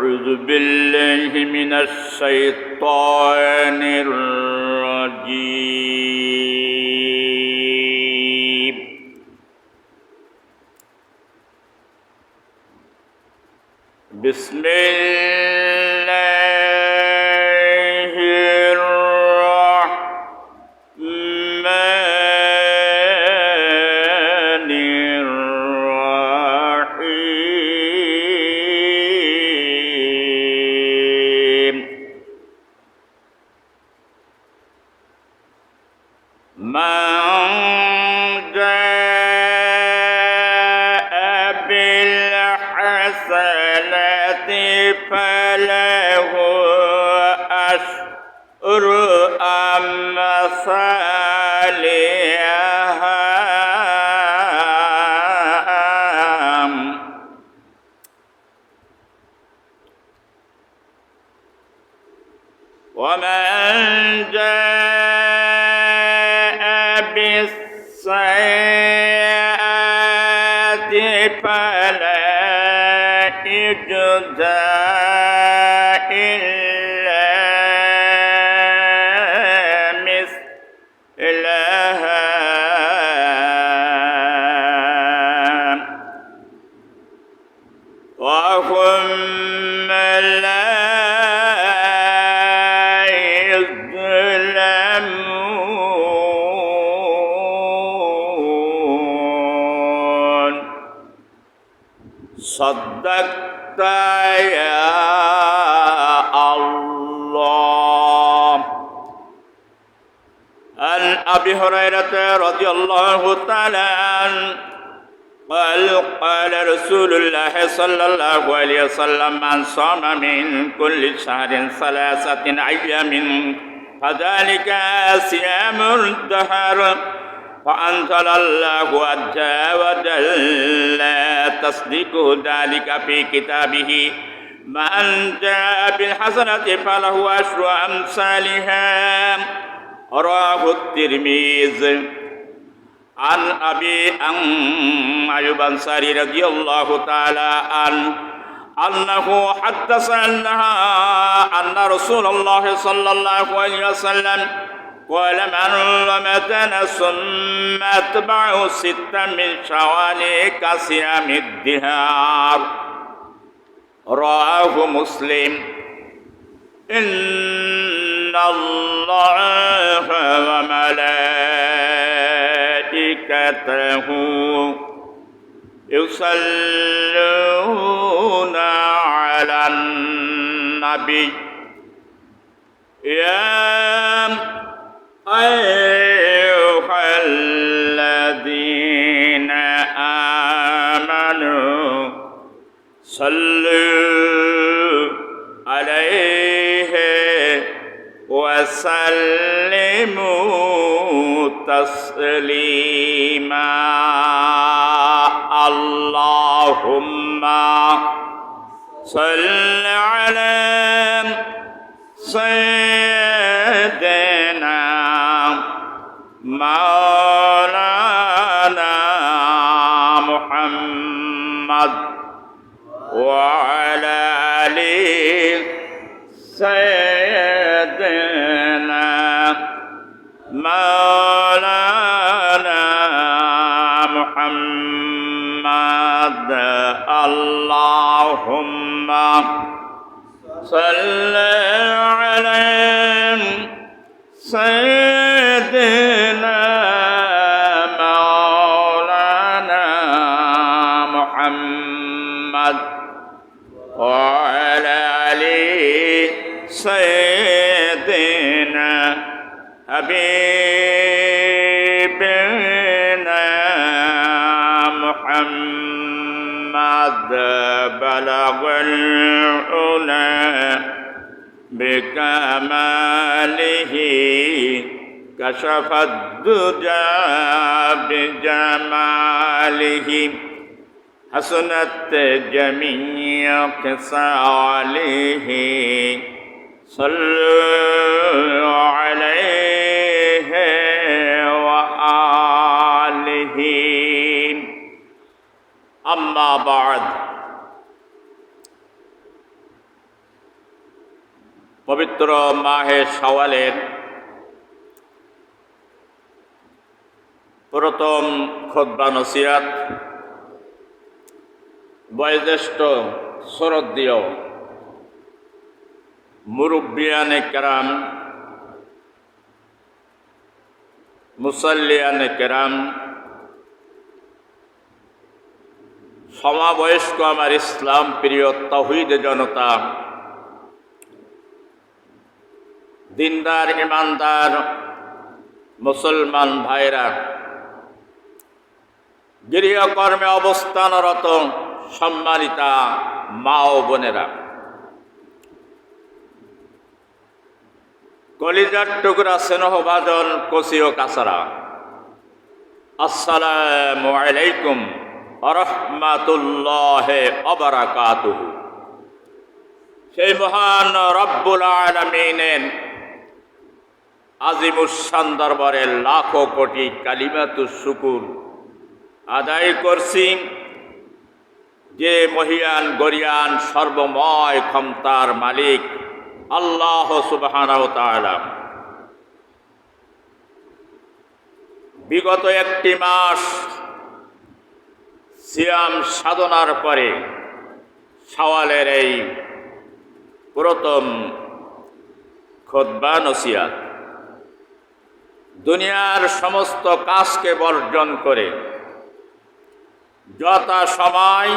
أعوذ بالله من الشيطان الرجيم بسم الله الرحمن الرحيم من جاء بالحسنة فله أشر أمثالها ومن جاء بالسيئات فلا يجزى إلا مثلها وهم لا يظلمون صدقت يا الله. عن أبي هريرة رضي الله تعالى عنه قال قال رسول الله صلى الله عليه وسلم من صام من كل شهر 3 أيام فذلك صيام الدهر فأنزل الله عز وجل تصديق ذلك في كتابه من جاء بالحسنة فله أشر أمثالها رواه الترمذي. عن أبي أيوب الأنصاري رضي الله تعالى عنه أنه حدث أن رسول الله صلى الله عليه وسلم قال من رمضان ثم أتبعه 6 من شوال كصيام الدهر رواه مسلم. إن الله وملائكته يصلون على النبي يا أيها الذين آمنوا صلوا عليه وسلموا تسليما. اللهم صل على سيدنا مولانا محمد وعلى آل سيدنا مولانا محمد. اللهم صل على سيدنا مولانا محمد وعلى آل سيدنا حبيبنا محمد بلغ العلا بكماله كشف الدجى بجماله حسنت جميع خصاله صلوا عليه وآله. أما بعد পবিত্র মাহে শাওয়ালের প্রথম খুতবা নসিহত বয়োজ্যেষ্ঠ শ্রদ্ধেয় মুরব্বিয়ানে কেরাম, মুসাল্লিয়ানে কেরাম, সমাবয়স্ক আমার ইসলাম প্রিয় তাওহীদ জনতা, দিনদার ইমানদার মুসলমান ভাইরা, গৃহকর্মে অবস্থানরত সম্মানিতা মা ও বোনেরা, কলিজার টুকরা স্নেহভাজন কচি ও কাছারা, আসসালামু আলাইকুম ওয়া রাহমাতুল্লাহি ওয়া বারাকাতুহু। সেই মহান রব্বুল আলামিনের আজিমুশ-শান দরবারে লাখো কোটি কালিমাতুশ শুকুর আদায় করছি, যে মহিয়ান গরিয়ান সর্বময় ক্ষমতার মালিক আল্লাহ সুবহানাহু ওয়া তাআলা বিগত একটি মাস সিয়াম সাধনার পরে শাওয়ালের এই প্রথম খুতবা নসিহত দুনিয়ার সমস্ত কাজকে বর্জন করে যথা সময়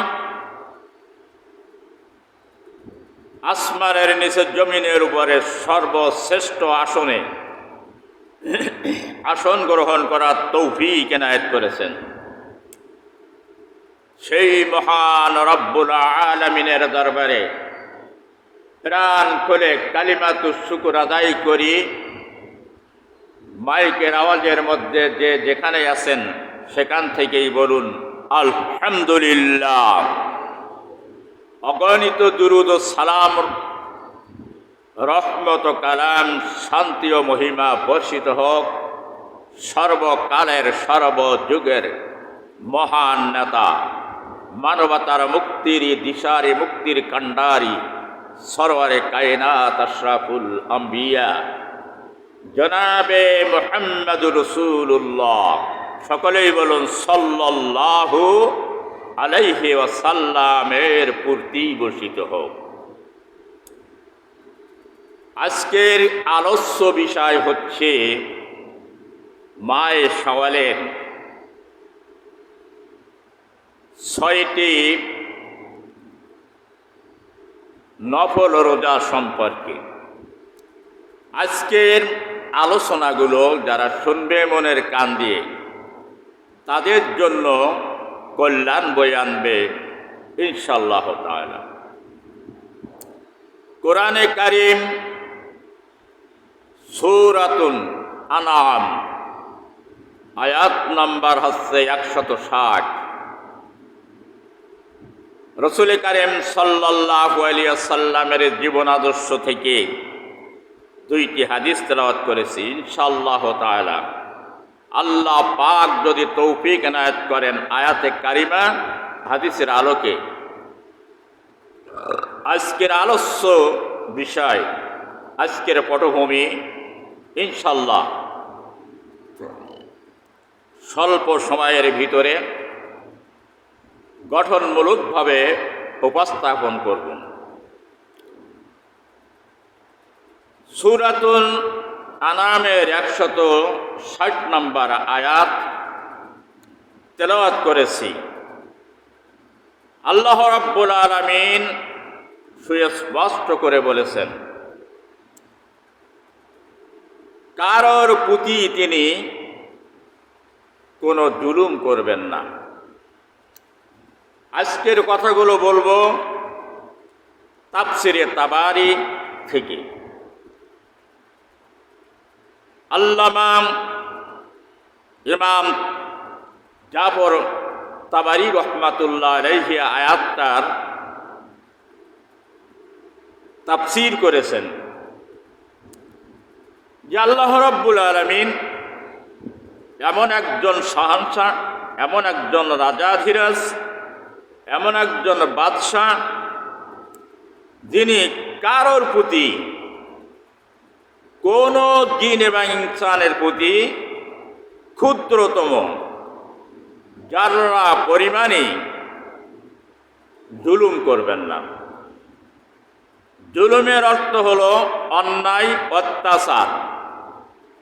আসমানের নিচে জমিনের উপরে সর্বশ্রেষ্ঠ আসনে আসন গ্রহণ করার তৌফিক এনায়েত করেছেন। সেই মহান রব্বুল আলামিনের দরবারে প্রাণ খুলে কালিমাতুশ শুকুর আদায় করি। মাইকের আওয়াজের মধ্যে যে যেখানে আছেন সেখান থেকেই বলুন আলহামদুলিল্লাহ। অগণিত দুরুদ ও সালাম, রহমত ও কালাম, শান্তি ও মহিমা বর্ষিত হোক সর্বকালের সর্বযুগের মহান নেতা, মানবতার মুক্তির দিশারি, মুক্তির কান্ডারি, সরওয়ারে কায়নাত আশরাফুল আম্বিয়া জনাবে মুহাম্মদুর রাসূলুল্লাহ। সকলেই বলুন সাল্লাল্লাহু আলাইহি ওয়াসাল্লামের পূর্তি বর্ষিত হোক। আজকের আলোচ্য বিষয় হচ্ছে মায়ে শাওয়ালের ৬টি নফল রোজা সম্পর্কে। আজকের আলোচনাগুলো যারা শুনবে মনের কান দিয়ে তাদের জন্য কল্যাণ বয়ে আনবে ইনশাআল্লাহ তাআলা। কোরআনে কারীম সূরাতুল আনআম আয়াত নাম্বার হচ্ছে ১৬০। রাসূল কারীম সাল্লাল্লাহু আলাইহি ওয়াসাল্লামের জীবন আদর্শ থেকে দুইটি হাদিস তেলাওয়াত করেছি ইনশাআল্লাহ তাআলা। আল্লাহ পাক যদি তৌফিক এনায়েত করেন আয়াতে কারিমা হাদিসের আলোকে আজকের আলোচ্য বিষয়, আজকের পটভূমি ইনশাআল্লাহ স্বল্প সময়ের ভিতরে গঠনমূলকভাবে উপস্থাপন করব। সূরাতুল আনামের ১৬০ নম্বর আয়াত তেলাওয়াত করেছি। আল্লাহ রাব্বুল আলামিন সুস্পষ্ট করে বলেছেন, কারোর প্রতি তিনি কোনো জুলুম করবেন না। আজকের কথাগুলো বলবো তাফসিরে তাবারি থেকে। আল্লামা ইমাম জাফর তাবারি রহমাতুল্লাহ আলাইহি আয়াতটার তাফসীর করেছেন যে আল্লাহ রাব্বুল আলামিন এমন একজন শাহনশাহ, এমন একজন রাজাধিরাজ, এমন একজন বাদশাহ যিনি কারোর প্রতি কোন জিন এবং ইনসানের প্রতি ক্ষুদ্রতম যারা পরিমাণে জুলুম করবেন না। জুলুমের অর্থ হলো অন্যায়, অত্যাচার,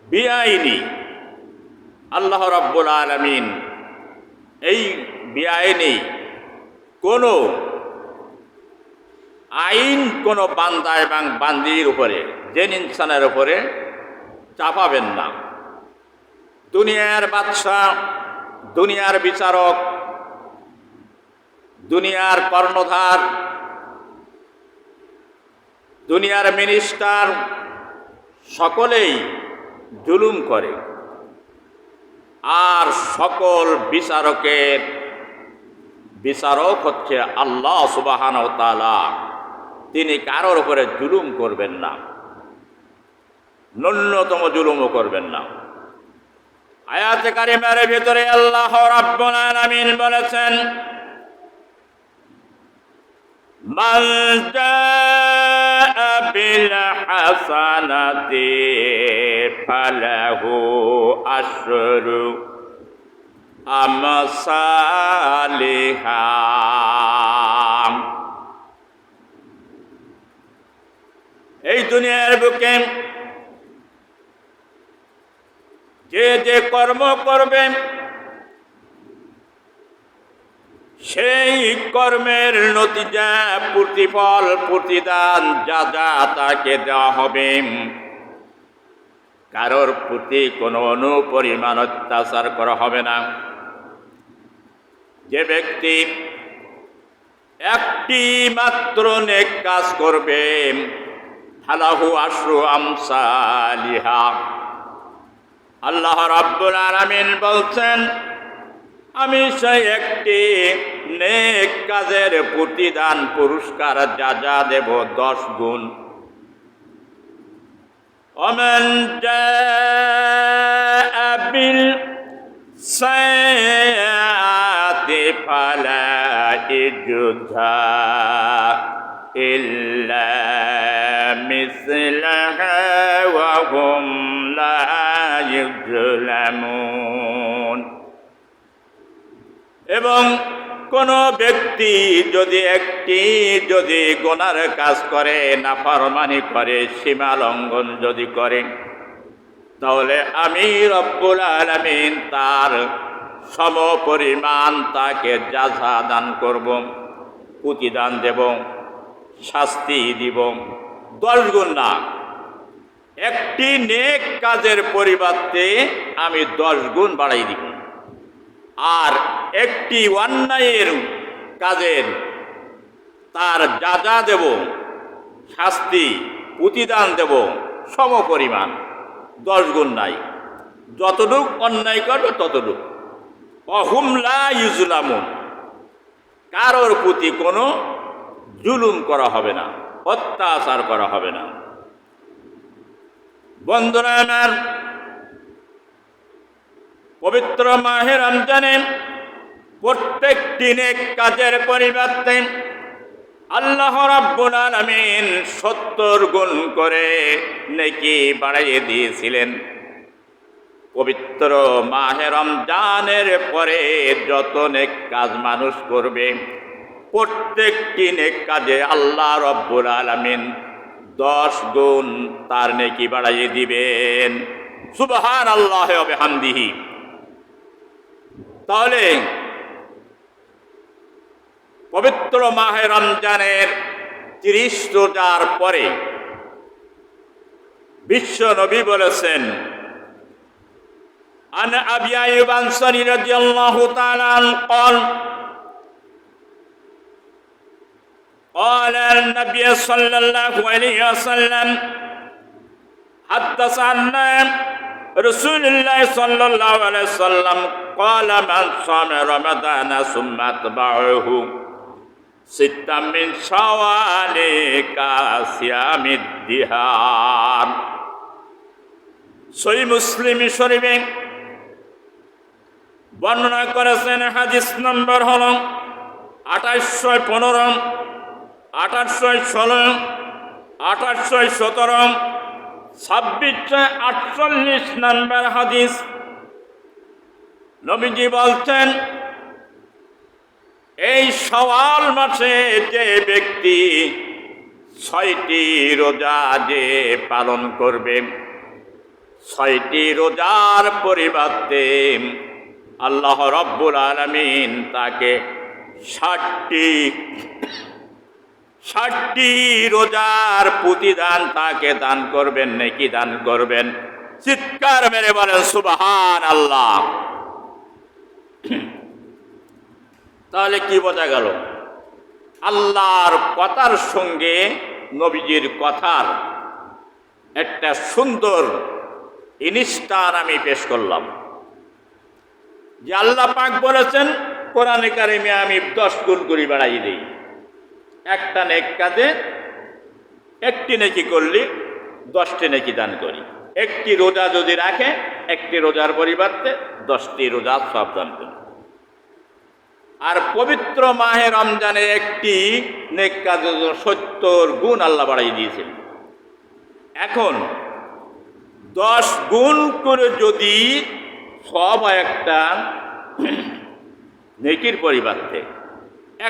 বেআইনি। আল্লাহ রাব্বুল আলামিন এই বেআইনি কোনো আইন কোনো বান্দা এবং বান্দির উপরে, জেন ইনসানের উপরে চাপাবেন না। দুনিয়ার বাদশাহ, দুনিয়ার বিচারক, দুনিয়ার কর্ণধার, দুনিয়ার মিনিস্টার সকলেই জুলুম করে। আর সকল বিচারকের বিচারক হচ্ছে আল্লাহ সুবহানাহু ওয়া তাআলা। তিনি কারোর উপরে জুলুম করবেন না, ন্যূনতম জুলুমও করবেন না। আয়াতে কারিমার ভিতরে আল্লাহ রাব্বুল আলামিন বলেছেন, মান জাআ বিল হাসানাতি ফালাহু আশরু আমসালিহা। এই দুনিয়ার বুকে যে যে কর্ম করবে সেই কর্মের নতিজা, প্রতিফল, প্রতিদান যা যা তাকে দেওয়া হবে। কারোর প্রতি কোনো অনুপরিমাণ অত্যাচার করা হবে না। যে ব্যক্তি একটি মাত্র নেক কাজ করবে, ফালাহু আশরু আমসালিহা। আল্লাহ রাব্বুল আলামিন বলছেন, আমি সেই একটি নেক কাজের প্রতিদান, পুরস্কার যা যা দেব 10 গুণ। ওমান জাআ বিল সাইয়্যাতি ফালা ইজজা ইল্লা মিসলাহা ওয়া হুম লা ইউযলামুন। এবং কোন ব্যক্তি যদি গুনার কাজ করে, নাফরমানি করে, সীমা লঙ্ঘন যদি করে, তাহলে আমি রব্বুল আলামিন তার সমপরিমাণ তাকে জাযা দান করব, প্রতিদান দেব, শাস্তি দিব। 10 গুণ না, একটি নেক কাজের পরিবর্তে আমি 10 গুণ বাড়াই দিব। আর একটি অন্যায়ের কাজের তার জাযা দেব, শাস্তি, প্রতিদান দেব সমপরিমাণ, 10 গুণ নাই। যতটুক অন্যায় করবে ততটুক। ওয়াহুম লা ইউযলামুন। কারোর প্রতি কোনো জুলুম করা হবে না, অত্যাচার করা হবে না। বন্ধুরা আমার, পবিত্র মাহে রমজানে প্রত্যেকটি নেক কাজের পরিবর্তে আল্লাহ রাব্বুল আলামিন 70 গুণ করে নেকি বাড়িয়ে দিয়েছিলেন। পবিত্র মাহে রমজানের পরে যত নেক কাজ মানুষ করবে, প্রত্যেকটি নেক কাজে আল্লাহ রাব্বুল আলামিন 10 গুণ তার নেকি বাড়িয়ে দিবেন। সুবহানাল্লাহি ওয়া বিহামদিহি। তাহলে পবিত্র মাহে রমজানের 30 রোজার পরে বিশ্ব নবী বলেছেন, আন আবি আইয়ুব আনসারী রাদিয়াল্লাহু তাআলা قال قال النبي صلى الله عليه وسلم حدث عنا رسول الله صلى الله عليه وسلم قال من صام رمضان ثم اتبعه ستا من شوال كصيام الدهر। সহিহ মুসলিম শরীফে বর্ণনা করেছেন, হাদিস নম্বর হলো 2815, 2816, 2817, 2648 নম্বর হাদিস, নবীজি বলছেন, এই শাওয়াল মাসে যে ব্যক্তি 6টি রোজা যে পালন করবে, 6টি রোজার পরিবর্তে আল্লাহ রাব্বুল আলামিন তাকে 60টি রোজার প্রতিদান তাকে দান করবেন, নেকি দান করবেন। চিৎকার মেরে বলেন সুবহানাল্লাহ। তাহলে কি বোঝা গেল? আল্লাহর কথার সঙ্গে নবীজির কথার একটা সুন্দর ইনস্টার আমি পেশ করলাম, যে আল্লাহ পাক বলেছেন কোরআনে কারিমে আমি 10 গুণ করে বাড়াই দিই। একটা নেক কাজে 1টি নেকি করলে 10টি নেকি দান করি। 1টি রোজা যদি রাখে 1টি রোজার পরিবর্তে 10টি রোজা সব দান করি। আর পবিত্র মাহে রমজানে 1টি নেক কাজে 70 গুণ আল্লাহ বাড়াই দিয়েছেন। এখন 10 গুণ করে যদি সব একটা নেকির পরিবর্তে,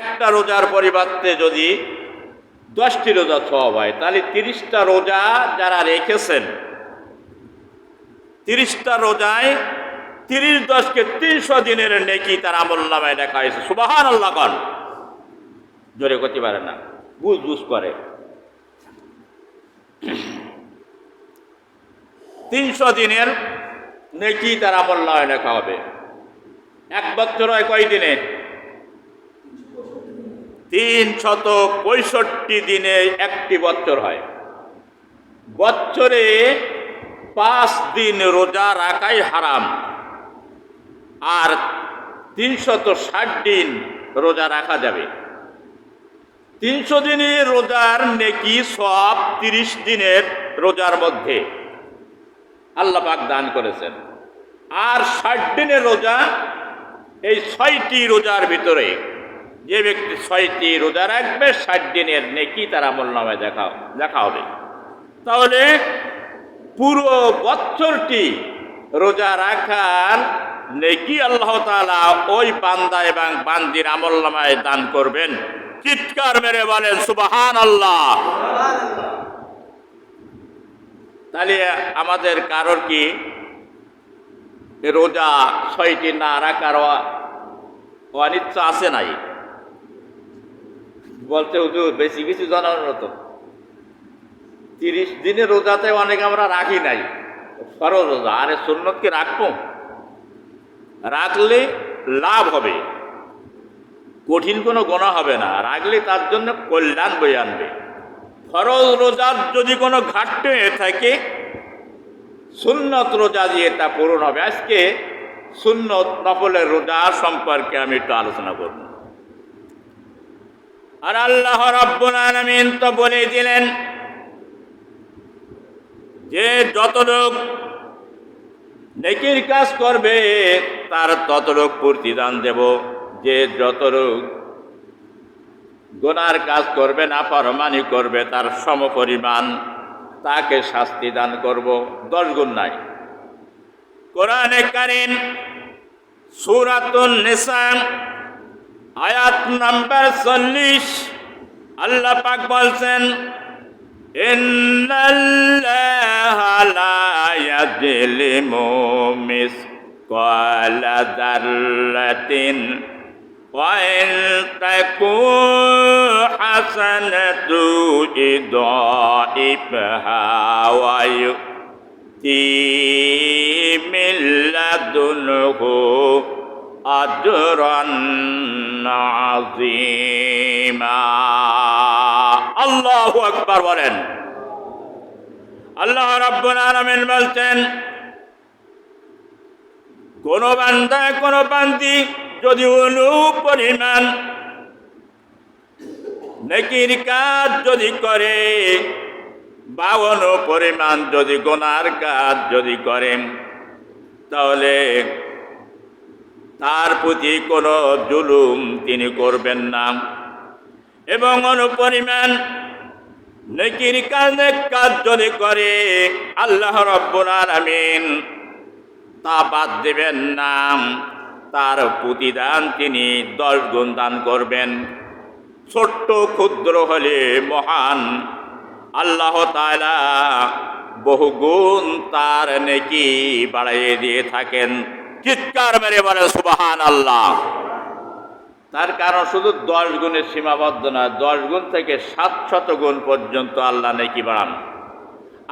একটা রোজার পরিবর্তে যদি 10টি রোজা সব হয়, তাহলে 30টা রোজা যারা রেখেছেন, 30টা রোজায় 30-10 300 দিনের নেকি তার আমলনামায় দেখা হয়েছে। সুবহানাল্লাহ কন, জোরে করতে পারে না, বুঝ বুঝ করে। 300 দিনের নেকি তার আমলনামায় লেখা হবে। 1 বছর হয় কয় দিনে? 365 দিনে 1টি বছর হয়। বছরে 5 দিন রোজা রাখাই হারাম, আর 360 দিন রোজা রাখা যাবে। 300 দিনের রোজার নেকি সব 30 দিনের রোজার মধ্যে আল্লাহ পাক দান করেছেন। আর 60 দিনের রোজা, এই 6টি রোজার ভিতরে যে ব্যক্তি 6টি রোজা রাখবে 60 দিনের নেকি তার আমলনামায় দেখা হবে। তাহলে পুরো বছরটি রোজা রাখার নেকি আল্লাহ তাআলা ওই বান্দা এবং বান্দির আমলনামায় দান করবেন। চিৎকার মেরে বলেন সুবহানাল্লাহ। তাহলে আমাদের কারোর কি রোজা 6টি না রাখার অনিচ্ছা আছে নাই? বলতে হুজুর বেশি কিছু জানানোর তো 30 দিনের রোজাতে অনেক আমরা রাখি নাই, ফরজ রোজা। আরে সুন্নত কি রাখবো? রাখলে লাভ হবে, কঠিন কোনো গুনাহ হবে না। রাখলে তার জন্য কল্যাণ বয়ে আনবে। ফরজ রোজার যদি কোনো ঘাটতি হয়ে থাকে, সুন্নত রোজা দিয়ে তা পূরণ হবে। আজকে সুন্নত নফলের রোজা সম্পর্কে আমি একটু আলোচনা করব। আর আল্লাহ রাব্বুল আলামিন তো বলে দিলেন যে যত লোক নেকির কাজ করবে তার তত লোক প্রতিদান দেব, যে যত লোক গুনার কাজ করবে, নাফরমানি করবে, তার সমপরিমাণ তাকে শাস্তি দান করব, 10 গুণ নাই। কোরআনে কারীম সূরাতুন নিসা আয়াত নাম্বার 40 আল্লাহ পাক বলছেন, ইন্নাল্লাহা লা ইয়াযলিমু মিসকালা যাররাতিন ওয়া ইন তাকু হাসানাতু ইদাইফহা ওয়া ইউতি মিন লাদুনহু আজরান আযীমা। আল্লাহু আকবার বলেন। আল্লাহ রাব্বুল আলামিন বলছেন, কোন বান্দা কোন বান্দি যদি পরিমাণ নেকির কাজ যদি করে বা পরিমাণ যদি গুনার কাজ যদি করেন, তাহলে তার প্রতি কোনো জুলুম তিনি করবেন না, এবং অনুপরিমাণ নেকির কাজ যদি করে আল্লাহ রাব্বুল আলামিন তা বাদ দেবেন না, তার প্রতিদান তিনি 10 গুণ দান করবেন। ছোট্ট ক্ষুদ্র হলে মহান আল্লাহ তাআলা বহু গুণ তার নেকি বাড়াইয়ে দিয়ে থাকেন। চিৎকার মেরে বলেন সুবহানাল্লাহ। তার কারণ শুধু 10 গুণের সীমাবদ্ধ নয়, 10 গুণ থেকে 700 গুণ পর্যন্ত আল্লাহ নেকি বাড়ান।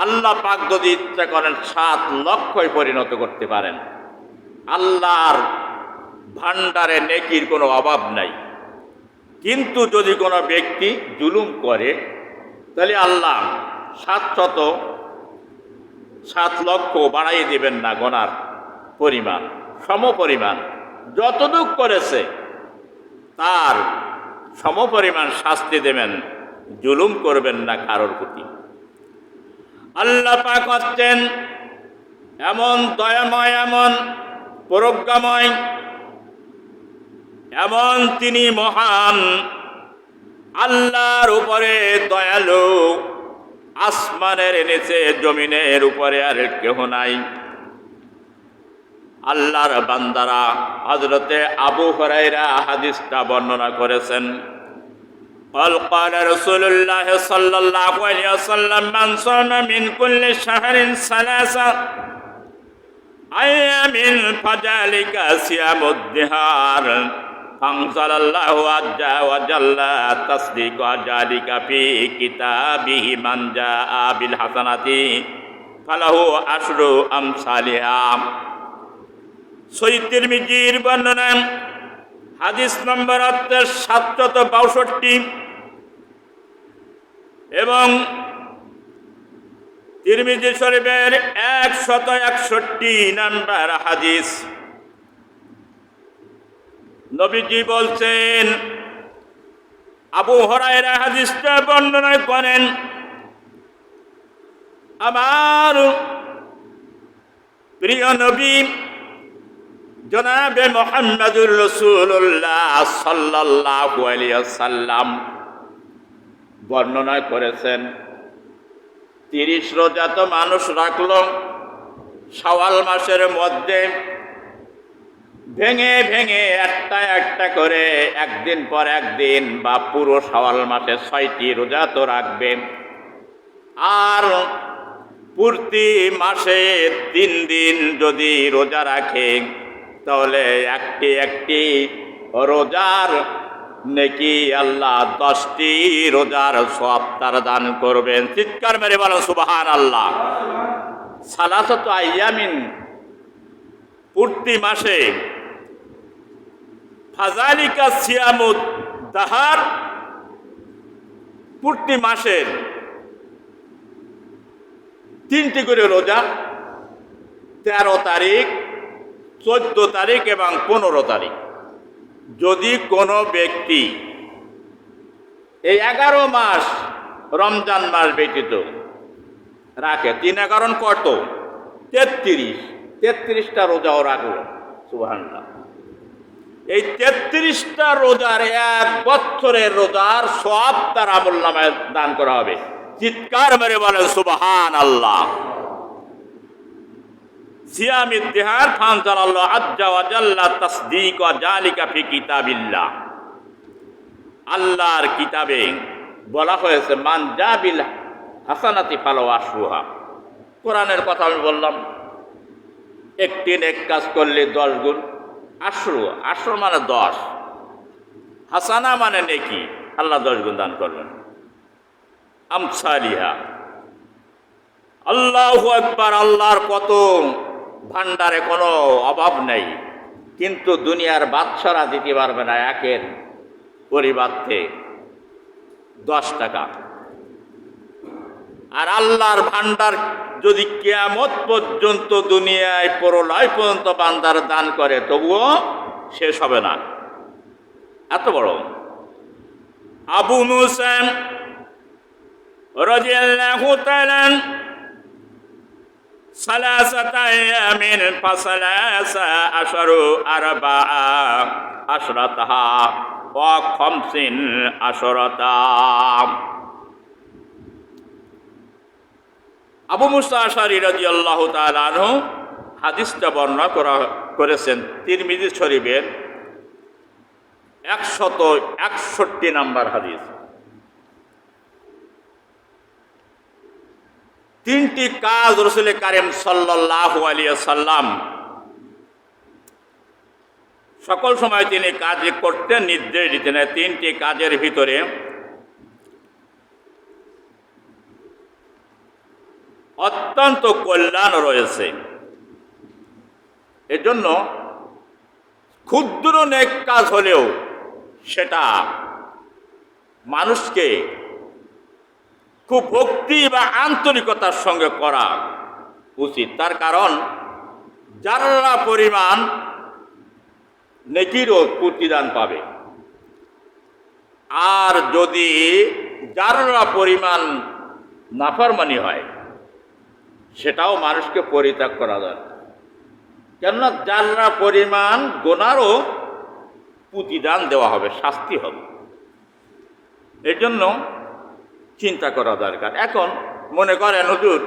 আল্লাহ পাক যদি ইচ্ছা করেন 7 লক্ষই পরিণত করতে পারেন। আল্লাহর ভান্ডারে নেকির কোনো অভাব নাই। কিন্তু যদি কোনো ব্যক্তি জুলুম করে তাহলে আল্লাহ 7 লক্ষ বাড়াইয়ে দেবেন না, গোনার পরিমাণ সমপরিমাণ যতটুক করেছে তার সমপরিমাণ শাস্তি দেবেন, জুলুম করবেন না কারোর প্রতি। আল্লাহ পাক হচ্ছেন এমন দয়াময়, এমন প্রজ্ঞাময়, এমন তিনি মহান। আল্লাহর উপরে দয়ালু, আসমানের নিচে জমিনের উপরে আর কেহ নাই। আল্লাহর বান্দারা হযরতে আবু হুরায়রা হাদিসটা বর্ণনা করেছেন। قال رسول الله صلى الله عليه وسلم من صام من كل شهر 3 أيام فذلك صيام الدهر فأنزل الله عز وجل تصديق ذلك في كتابه من جاء بالحسنة فله عشر أمثالها। সহিহ তিরমিজির বর্ণনা, হাদিস নম্বর 762 এবং তিরমিজি শরীফের 161 নম্বর হাদিস। নবীজি বলছেন, আবু হুরায়রা হাদিসটা বর্ণনা করেন, আমার প্রিয় নবী জনাবে মুহাম্মদুর রাসূলুল্লাহ সাল্লাল্লাহু আলাইহি ওয়াসাল্লাম বর্ণনা করেছেন, 30 রোজা তো মানুষ রাখলো শাওয়াল মাসের মধ্যে, ভেঙে ভেঙে একটা একটা করে একদিন পর একদিন বা পুরো শাওয়াল মাসে 6টি রোজা তো রাখবে। আর প্রতি মাসে 3 দিন যদি রোজা রাখে তাহলে একটি একটি রোজার নেকি আল্লাহ 10টি রোজার সওয়াব তার দান করবেন। চিৎকার মেরে বলেন সুবহানাল্লাহ। সালাসাতু আইয়ামিন, প্রতি মাসে, ফাযালিকা সিয়ামুদ দাহার, প্রতি মাসের 3টি করে রোজা, 13 তারিখ, 14 তারিখ এবং 15 তারিখ। যদি কোনো ব্যক্তি এই 11 মাস রমজান মাস ব্যতীত রাখে, 3 11 কত? 33টা রোজাও রাখলো, সুবহানাল্লাহ। এই 33টা রোজার 1 বছরের রোজার সওয়াব তার আমলনামায় দান করা হবে। চিৎকার মেরে বলেন সুবহানাল্লাহ। সিয়ামিদ দিহার ফানজালাল্লাহু আজ্জা ওয়া জাল্লা তাসদীক ওয়া যালিকা ফি কিতাবিল্লাহ। আল্লাহর কিতাবে বলা হয়েছে মান জাবিল হাসানাতি ফালাহু আশরুহা। কোরআনের কথা আমি বললাম, একটি নেক কাজ করলে 10 গুণ, আশরু মানে 10, হাসানা মানে নেকি, আল্লাহ 10 গুণ দান করবেন। আমসালিহা, আল্লাহু আকবার। আল্লাহর কত ভান্ডারে কোনো অভাব নেই, কিন্তু দুনিয়ার বাদশারা দিতে পারবে না 1-এর পরিবর্তে 10 টাকা। আর আল্লাহর ভান্ডার যদি কিয়ামত পর্যন্ত দুনিয়ায় পরলয় পর্যন্ত বান্দার দান করে তবুও শেষ হবে না, এত বড়। আবু মুসা রাদিয়াল্লাহু তাআলা সালাসাতা আয়ামিন ফাসালাসা আশারু আরবাআ আশরাতাহা ওয়া খামসিন আশরাতা। আবু মুসা আশআরী রাদিয়াল্লাহু তাআলা আনহু হাদিসটা বর্ণনা করেছেন তিরমিজি শরীফের 161 নম্বর হাদিস। তিনটি কাজ রাসূল কারীম সাল্লাল্লাহু আলাইহি ওয়াসাল্লাম সকল সময় তিনি কাজ করতেন, নির্দেশ দিতেন। তিনটি কাজের ভিতরে অত্যন্ত কল্যাণ রয়েছে। এজন্য ক্ষুদ্র নেক কাজ হলেও সেটা মানুষকে খুব ভক্তি বা আন্তরিকতার সঙ্গে করা উচিত। তার কারণ যারা পরিমাণ নেকিরও প্রতিদান পাবে, আর যদি যারা পরিমাণ নাফরমানি হয় সেটাও মানুষকে পরিত্যাগ করা দরকার। কেননা যারা পরিমাণ গোনারও প্রতিদান দেওয়া হবে, শাস্তি হবে। এর জন্য চিন্তা করা দরকার। এখন মনে করেন হুজুর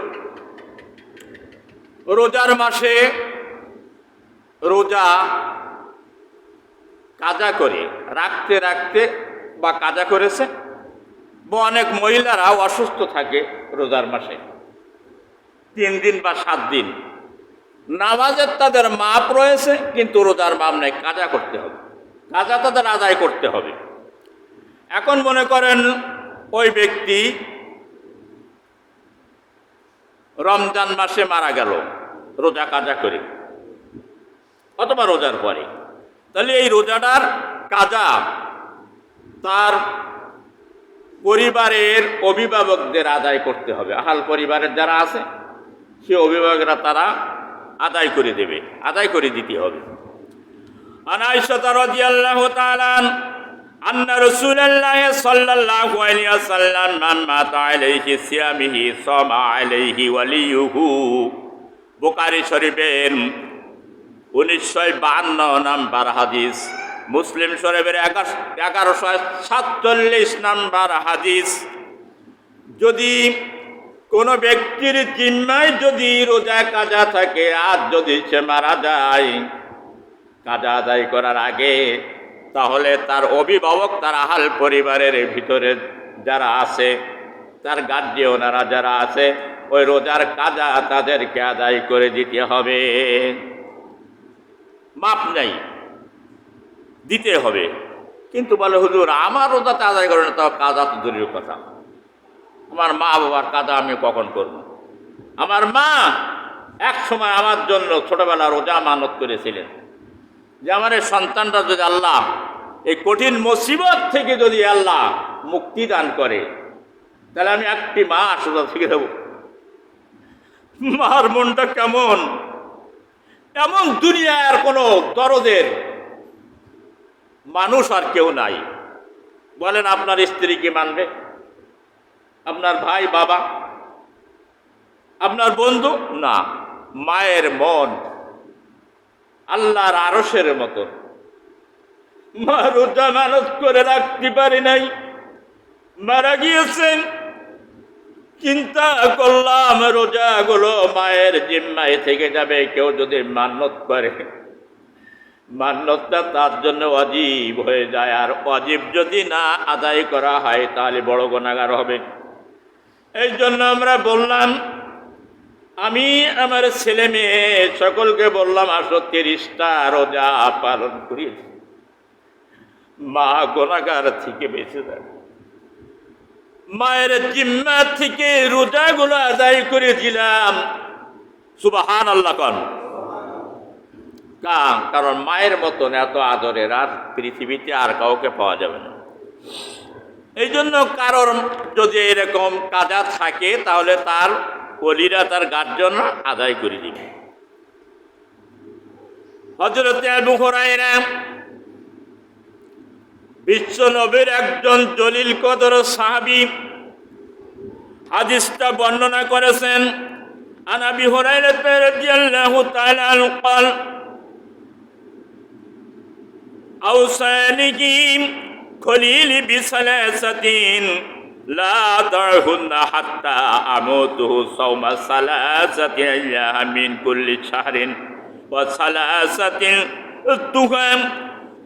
রোজার মাসে রোজা কাজা করে রাখতে রাখতে বা কাজা করেছে, বা অনেক মহিলারা অসুস্থ থাকে রোজার মাসে 3 দিন বা 7 দিন, নামাজের তাদের মাপ রয়েছে কিন্তু রোজার মাপ নেই, কাজা করতে হবে, কাজা তাদের আদায় করতে হবে। এখন মনে করেন ওই ব্যক্তি রমজান মাসে মারা গেল রোজা কাজা করে অথবা রোজার পরে, তাহলে এই রোজাটার কাজা তার পরিবারের অভিভাবকদের আদায় করতে হবে। আহাল পরিবারের যারা আছে সে অভিভাবকরা তারা আদায় করে দেবে, আদায় করে দিতে হবে। আনাইশা রাদিয়াল্লাহু তাআলা আন্না রাসূলুল্লাহ সাল্লাল্লাহু আলাইহি ওয়াসাল্লাম মান মাতা আলাইহি সিয়ামিহি সামা আলাইহি ওয়ালিয়ুহু, বুখারী শরীফের 1952 নম্বর হাদিস, মুসলিম শরীফের 1147 নম্বর হাদিস। যদি কোনো ব্যক্তির জিম্মায় যদি রোজা কাজা থাকে আর যদি সে মারা যায় কাজা আদায় করার আগে, তাহলে তার অভিভাবক, তার আহাল পরিবারের ভিতরে যারা আছে, তার গার্জিয়ানরা যারা আছে, ওই রোজার কাজা তাদেরকে আদায় করে দিতে হবে। মাপ নেই, দিতে হবে। কিন্তু বলে হুজুর আমার রোজাতে আদায় করে না, তাও কাজা তো দূরের কথা, আমার মা বাবার কাজা আমি কখন করব? আমার মা এক সময় আমার জন্য ছোটবেলা রোজা মানত করেছিলেন যে আমার এই সন্তানটা যদি আল্লাহ এই কঠিন মুসিবত থেকে যদি আল্লাহ মুক্তি দান করে তাহলে আমি একটি মাস রোজা থেকে দেব। মার মনটা কেমন! এমন দুনিয়ার কোনো দরদের মানুষ আর কেউ নাই। বলেন আপনার স্ত্রী কি মানবে? আপনার ভাই, বাবা, আপনার বন্ধু? না। মায়ের মন আল্লাহর আরশের মতো। মা রোজা মানত করে রাখতে পারি নাই, মারা গিয়েছেন। চিন্তা করলাম রোজাগুলো মায়ের জিম্মায় থেকে যাবে। কেউ যদি মান্যত করে, মান্যতটা তার জন্য ওয়াজিব হয়ে যায়, আর ওয়াজিব যদি না আদায় করা হয় তাহলে বড় গুনাহগার হবে। এই জন্য আমরা বললাম, আমি আমার ছেলে মেয়ে সকলকে বললাম আসো 30টা রোজা পালন করিয়েছি, মা গুনাহগার থেকে বেঁচে যাবে। মায়ের জিম্মা থেকে রোজাগুলো আদায় করে দিলাম। সুবহানাল্লাহ কোন। কারণ মায়ের মতন এত আদরের আর পৃথিবীতে আর কাউকে পাওয়া যাবে না। এই জন্য কারোর যদি এরকম কাজা থাকে তাহলে তার ওলিরা, তার গার্জিয়ানরা আদায় করে দিবে। হযরত আবু হুরায়রা বিশ্ব নবীর একজন জলিল কদর সাহাবী হাদিসটা বর্ণনা করেছেন। আন আবি হুরায়রা রাদিয়াল্লাহু তাআলা আনহু قال أوصاني خليلي بثلاثة লা দাহুন্না হাত্তা আমুতুহু সাওমা সালাসাতি আইয়াম মিন কুল্লি শাহরিন ওয়া সালাসাতিন তুহাম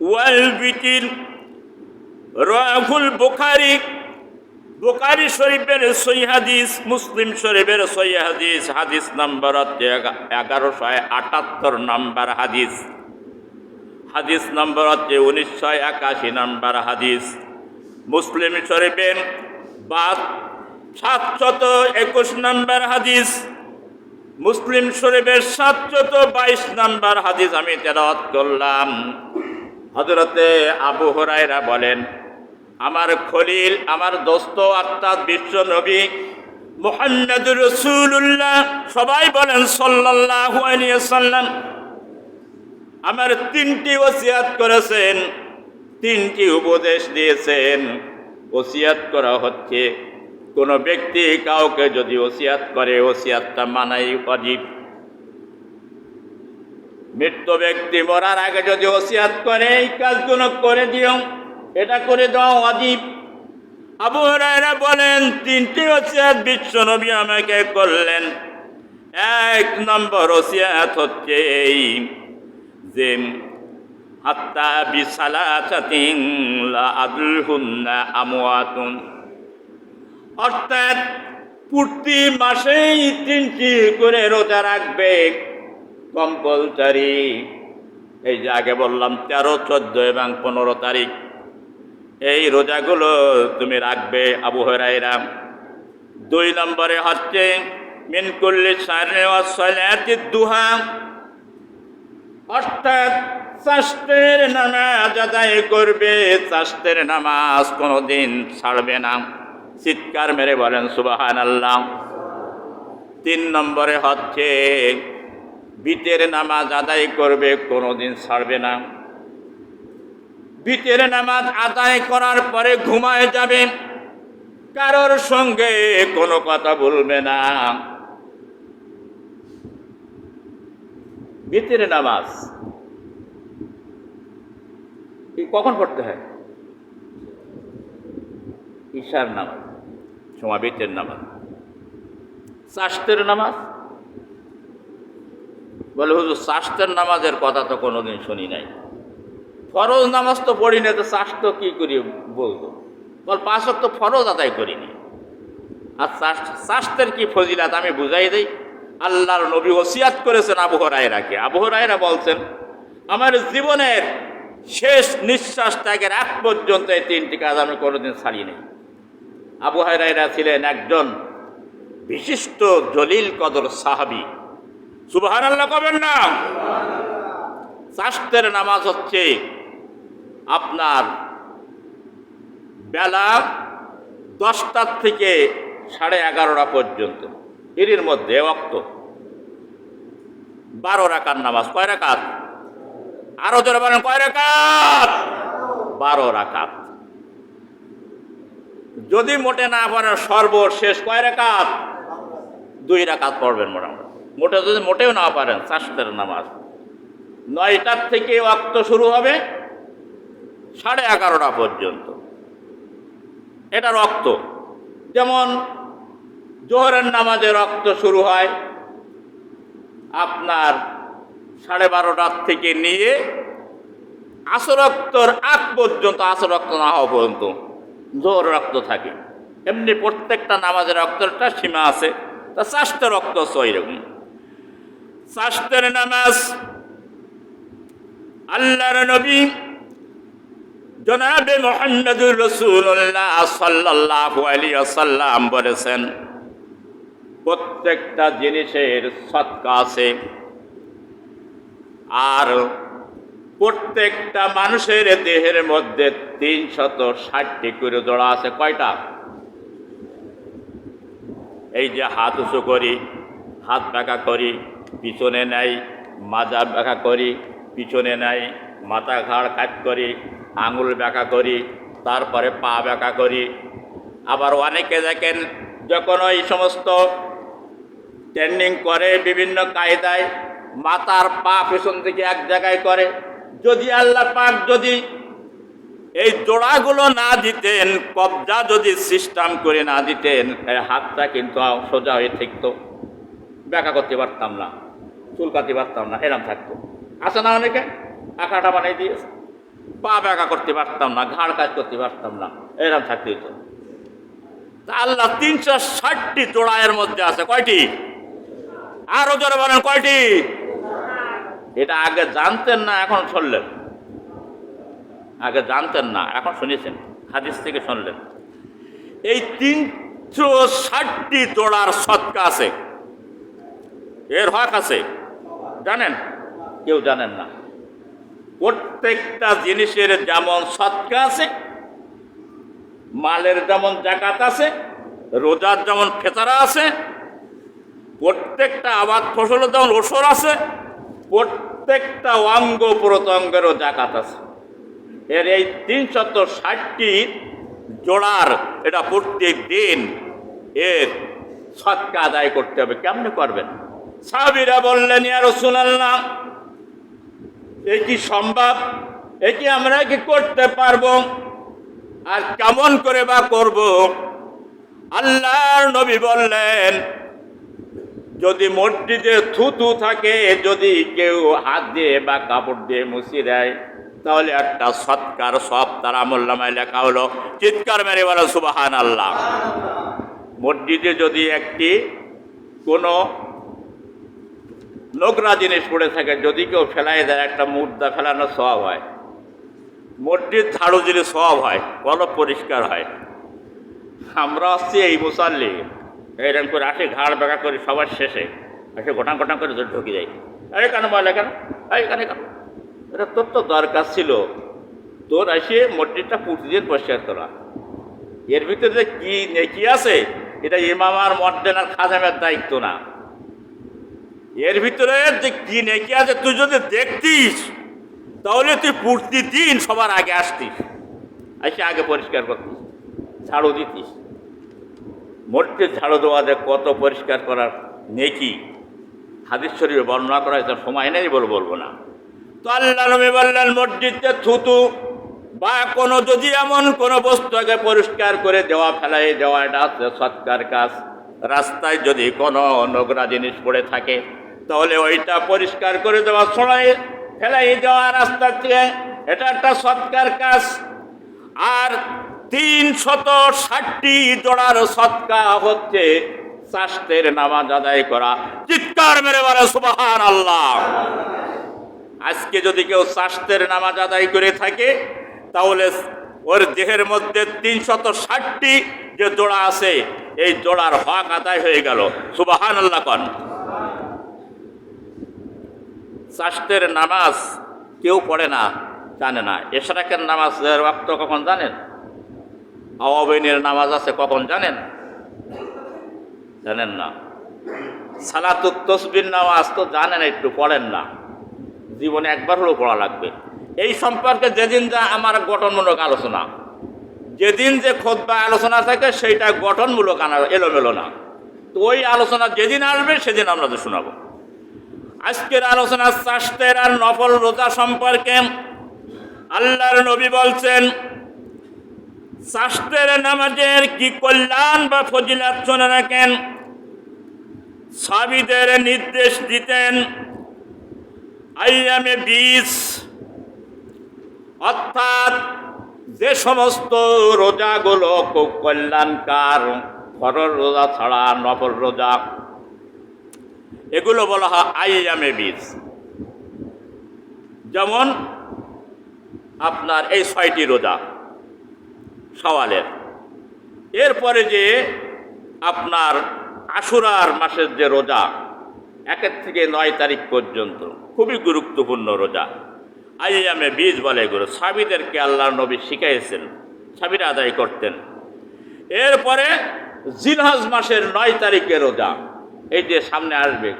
ওয়াল বিতির। রাহুল বুখারী, বুখারী শরীফের সহিহ হাদিস, মুসলিম শরীফের সহিহ হাদিস, হাদিস নাম্বার 1178 নম্বর হাদিস, হাদিস নম্বর 1981 নম্বর হাদিস। মুসলিম শরীফের 721 নম্বর হাদিস, মুসলিম শরীফের 722 নম্বর হাদিস আমি তেলাওয়াত করলাম। হযরতে আবু হুরায়রা বলেন, আমার খলিল, আমার দোস্ত অর্থাৎ বিশ্ব নবী মুহাম্মদুর রাসূলুল্লাহ, সবাই বলেন সাল্লাল্লাহু আলাইহি ওয়াসাল্লাম, আমার 3টি ওসিয়াত করেছেন, 3টি উপদেশ দিয়েছেন। ওসিয়াত করা হচ্ছে, কোনো ব্যক্তি কাউকে যদি ওসিয়াত করে, ওসিয়াতটা মানাই ওয়াজিব। মৃত ব্যক্তি মরার আগে যদি ওসিয়াত করে, এই কাজগুলো করে দিও, এটা করে দাও, ওয়াজিব। আবু হুরায়রা বলেন, 3টি ওসিয়াত বিশ্ব নবী আমাকে করলেন। 1 নম্বর ওসিয়াত হচ্ছে এই যে হাত্তা বিসালাসাতিন লা আদলহুন্না আমওয়াতুন, অর্থাৎ প্রতি মাসেই 3টি করে রোজা রাখবে, কম্পালসারি। এই যে আগে বললাম 13, 14 এবং 15 তারিখ, এই রোজাগুলো তুমি রাখবে আবু হুরায়রা। 2 নম্বরে হচ্ছে মিন কুল্লি শাহরিন ওয়া সালাতি দুহা, অর্থাৎ চাষতের নামাজ আদায় করবে, চাষতের নামাজ কোনোদিন ছাড়বে না। চিৎকার মেরে বলেন সুবহানাল্লাহ। 3 নম্বরে হচ্ছে বিতের নামাজ আদায় করবে, কোনোদিন ছাড়বে না। বিতের নামাজ আদায় করার পরে ঘুমায় যাবে, কারোর সঙ্গে কোনো কথা বলবে না। বিতের নামাজ কখন পড়তে হয়? ঈশার নামাজ সময় বিতের নামাজ। চাষতের নামাজ বলে হুজুর চাষতের নামাজের কথা তো কোনোদিন শুনি নাই, ফরজ নামাজ তো পড়ি না, তো চাষ তো কী করি বলবো? বল 5 ওয়াক্ত ফরজ আদায় করিনি। আর চাষতের কি ফজিলাত আমি বুঝাই দেই। আল্লাহর নবী ওসিয়াত করেছেন আবু হুরায়রাকে। আবু হুরায়রা বলছেন, আমার জীবনের শেষ নিঃশ্বাস ত্যাগের আগ পর্যন্ত এই 3টি কাজ আমি কোনোদিন ছাড়ি নাই। আবু হুরায়রা ছিলেন একজন বিশিষ্ট জলিল কদর সাহাবী। সুবহানাল্লাহ কবেন না? চাষতের নামাজ হচ্ছে আপনার বেলা 10টা থেকে 11:30 পর্যন্ত, এর মধ্যে ওয়াক্ত 12 রাকাত নামাজ। কয় রাকাত? আরো জোরে বলেন, কয় রাকাত? 12 রাকাত। যদি মোটে না পারেন সর্বশেষ কয় রাকাত? 2 রাকাত পড়বেন মোটামুটি। যদি মোটেও না পারেন, চাষতের নামাজ 9টার থেকে ওয়াক্ত শুরু হবে 11:30 পর্যন্ত। এটা রক্ত, যেমন জোহরের নামাজের রক্ত শুরু হয় আপনার 12:30 থেকে নিয়ে আসর রক্তর আগ পর্যন্ত, আসর রক্ত না হওয়া পর্যন্ত জোহর রক্ত থাকে। এমনি প্রত্যেকটা নামাজের রক্তটা সীমা আছে, তা চাষতের রক্ত ওইরকম। চাষতের নামাজ আল্লাহর নবী জনাবে মুহাম্মদুর রাসূলুল্লাহ সাল্লাল্লাহু আলাইহি ওয়াসাল্লাম বলেছেন, প্রত্যেকটা জিনিসের সদকা আছে, আর প্রত্যেকটা মানুষের দেহের মধ্যে 360টি করে জোড়া আছে। কয়টা? এই যে হাত উঁচু করি, হাত বাঁকা করি, পিছনে নেই, মাজা বাঁকা করি, পিছনে নেই, মাথা ঘাড় কাট করি, আঙুল বাঁকা করি, তারপরে পা বাঁকা করি। আবার অনেকে দেখেন যখন ওই সমস্ত ট্রেনিং করে বিভিন্ন কায়দায় মাথার পা পেছন থেকে এক জায়গায় করে। যদি আল্লাহ পাক যদি এই জোড়াগুলো না দিতেন, কবজা যদি সিস্টেম করে না দিতেন, এই হাতটা কিন্তু সোজা হয়ে থাকতো, ব্যাকা করতে পারতাম না, চুলকাতে পারতাম না, এরম থাকতো। আছে না অনেকে আঁকাটা বানিয়ে দিয়েছে, পা ব্যাকা করতে পারতাম না, ঘাড় কাজ করতে পারতাম না, এরম থাকতে হতো। তা আল্লাহ 360টি জোড়া এর মধ্যে আছে। কয়টি? আরো জোরে বলেন কয়টি? এটা আগে জানতেন না, এখন শুনলেন। আগে জানতেন না, এখন শুনেছেন, হাদিস থেকে শুনলেন। এই 360টি জোড়ার সদকা আছে, এর হক আছে, জানেন? কেউ জানেন না। প্রত্যেকটা জিনিসের যেমন সদকা আছে, মালের যেমন জাকাত আছে, রোজার যেমন ফেতরা আছে, প্রত্যেকটা আবাদ ফসলের যেমন ওসর আছে, প্রত্যেকটা অঙ্গ প্রত্যঙ্গেরও জাকাত আছে। এর এই 360টি জোড়ার এটা প্রত্যেক দিন এর সদকা আদায় করতে হবে। কেমনে করবেন? সাহাবীরা বললেন, ইয়া রাসূলুল্লাহ, এ কি সম্ভব? এ কি আমরা কি করতে পারবো? আর কেমন করে বা করব? আল্লাহর নবী বললেন, যদি মসজিদে থুতু থাকে, যদি কেউ হাত দিয়ে বা কাপড় দিয়ে মুছিয়ে দেয়, তাহলে একটা সৎকার সব তার আমলনামায় লেখা হলো। চিৎকার মেরে বলো সুবহানাল্লাহ। মসজিদে যদি একটি কোনো নোংরা জিনিস পড়ে থাকে, যদি কেউ ফেলাই দেয়, একটা মুর্দা ফেলানো সওয়াব হয়। মসজিদ ঝাড়ু দিলে সওয়াব হয়, কলব পরিষ্কার হয়। আমরা আসছি এই মুসাল্লি, এইরকম করে আসে, ঘাড় বেঁকা করে সবার শেষে এসে গোটাং গোটাং করে ঢুকে যায়। এই কেন ময়লা কেন? এইখানে কেন? এটা তোর তো দরকার ছিল, তোর এসে মসজিদটা প্রতিদিন পরিষ্কার করা। এর ভিতরে যে কি নেকি আছে, এটা ইমাম আর মুয়াজ্জিন আর খাদেমের দায়িত্ব না। এর ভিতরে যে কি নেকি আছে তুই যদি দেখতিস, তাহলে তুই প্রতিদিন সবার আগে আসতিস, এসে আগে পরিষ্কার করতিস, ঝাড়ু দিতিস। মসজিদ ঝাড়ু দেওয়া যে কত পরিষ্কার করার নেকি হাদিস শরীফে বর্ণনা করা হয়েছে, সময় নেই বলবো না। তো আল্লাহ নবী বললেন, মসজিদে থুতু বা কোনো যদি এমন কোনো বস্তুকে পরিষ্কার করে দেওয়া, ফেলাই দেওয়া, এটা হচ্ছে সৎকার কাজ। রাস্তায় যদি কোনো নোংরা জিনিস পড়ে থাকে, তাহলে ওইটা পরিষ্কার করে দেওয়া, ছড়াই ফেলাই দেওয়া রাস্তা থেকে, এটা একটা সৎকার কাজ। আর 360টি জোড়ার সদকা হচ্ছে চাষতের নামাজ আদায় করা। চিৎকার মেরে বলে সুবহানাল্লাহ। আজকে যদি কেউ চাষতের নামাজ আদায় করে থাকে, তাহলে ওর দেহের মধ্যে 360টি যে জোড়া আছে, এই জোড়ার হক আদায় হয়ে গেল। সুবহানাল্লাহ কন। চাষতের নামাজ কেউ পড়ে না, জানে না। এশরাকের নামাজের ওয়াক্ত কখন জানেন? আওয়াবিনের নামাজ আছে কখন জানেন? জানেন না। সালাতুত তাসবিহ নামাজ তো জানেন, একটু পড়েন না, জীবনে একবার হলেও পড়া লাগবে। এই সম্পর্কে যেদিন যা আমার গঠনমূলক আলোচনা, যেদিন যে খুতবা আলোচনা থাকে, সেইটা গঠনমূলক এলোমেলো না। তো ওই আলোচনা যেদিন আসবে সেদিন আপনাদের শোনাবো। আজকের আলোচনা চাষতের আর নফল রোজা সম্পর্কে। আল্লাহর নবী বলছেন, চাষতের নামাজের কি কল্যাণ বা ফজিলাত শুনে রাখেন। সাহাবীদের নির্দেশ দিতেন, আইয়ামে 20, অর্থাৎ যে সমস্ত রোজাগুলো খুব কল্যাণকার, ফরজ রোজা ছাড়া নফল রোজা, এগুলো বলা হয় আইয়ামে 20। যেমন আপনার এই 6টি রোজা শাওয়ালের, এরপরে যে আপনার আশুরার মাসের যে রোজা 1 থেকে 9 তারিখ পর্যন্ত, খুবই গুরুত্বপূর্ণ রোজা, আইয়ামে 20 বলে। এগুলো সাহাবীদেরকে আল্লাহর নবী শিখাইছেন, সাহাবীরা আদায় করতেন। এরপরে জিলহজ মাসের 9 তারিখে রোজা, এই যে সামনে আসবে,